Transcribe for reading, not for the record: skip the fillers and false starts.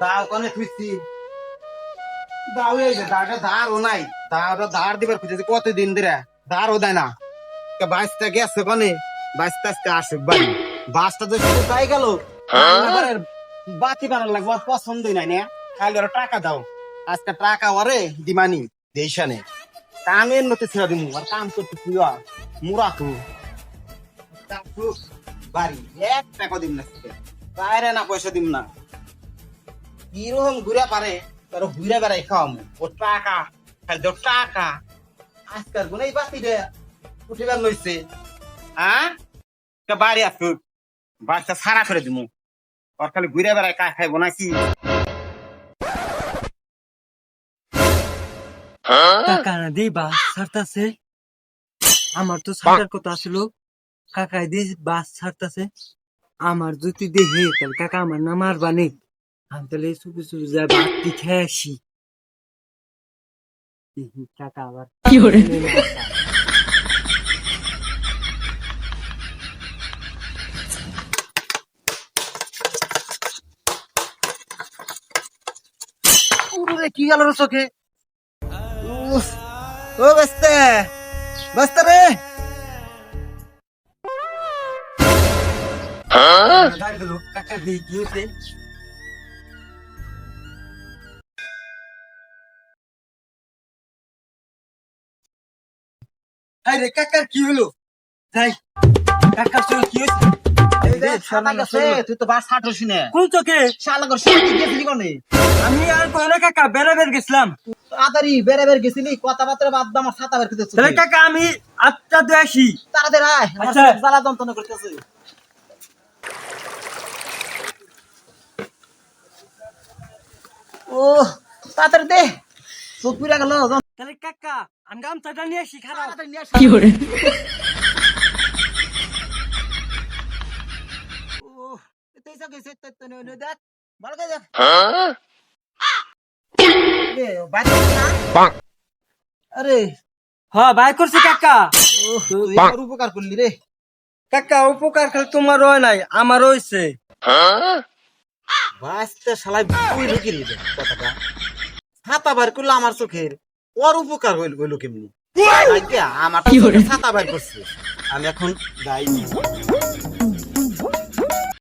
দাও কনে খুঁজছি দাও এই যে দাঁড়টা ধারও নাই দাঁড়টা ধার দিবার খুঁজেছি কতদিন ধরে ধারও দেয় না বাসটা গেছে কনে বাসটা আজকে আসুক বাড়ি বাসটা তো শুধু তাই গেল বাতি বানার লাগবো আর পছন্দই নাই না খালি ওরা টাকা দাও আজকে টাকা ওরে দিমানি দেশানে কামের নতে ছেড়ে দিমু আর কাম করতে তুই মুরা তু বাড়ি এক টাকা দিম না বাইরে না পয়সা দিম না কিরকম ঘুরে পারে তোর ঘুরে বেড়াই খাওয়ামু ও টাকা খালি তোর টাকা আজকাল গুনেই বাতি রে উঠিবার লইছে হ্যাঁ বাড়ি আসুক বাচ্চা সারা করে দিমু ওর খালি ঘুরে বেড়ায় কা খাইবো নাকি কাকা না দেই বাস ছাড়তাছে আমার তো ছাড়ার কথা আসলো কাকাই দিয়ে বাস ছাড়তাছে আমার যদি দেহে তাহলে কাকা আমার না মারবানি আমি তাহলে চুপি চুপি যা বাতি খেয়ে আসি কাকা আবার কি করে কি গেল রে চোখে ও বেস্তে বেস্তে রে কাকা দিয়ে কি হয়েছে আরে কাকার কি হলো যাই কাকার সঙ্গে কি হয়েছে তুই তো বাস ছাড়ছি না কোন চোখে শালা কর সত্যি গেছিলি কোনে আমি আর কোনে কাকা বেড়াবের গেছিলাম তাড়াতাড়ি বেড়ে বের গেছিলি কথাবার্তা বাদ দাও আমার ছাতা বের করতেছ তাহলে কাকা আমি আটটা দিয়ে আসি তাড়াতাড়ি আয় আমার আচ্ছা। জ্বালা যন্ত্রণা করতেছে ও তাড়াতাড়ি দে চোখ পুরা গেল তাহলে কাকা আমি গামছাটা নিয়ে আসি খারাপ তাড়াতাড়ি নিয়ে আস। ও তুই সব গেছিস তো দেখ ভালো করে দেখ এ, বাইরে না? আরে হ্যাঁ বাই করছি কাকা তুই আমার উপকার করলি রে কাকা উপকার খালি তোমার হয় নাই আমার হয়েছে বাঁচতে শালাই বই ঢুকি রে কথাটা ছাতা বার করলো আমার চোখের ওর উপকার হইল কেমনি আমার ছাতা বার করছে আমি এখন যাই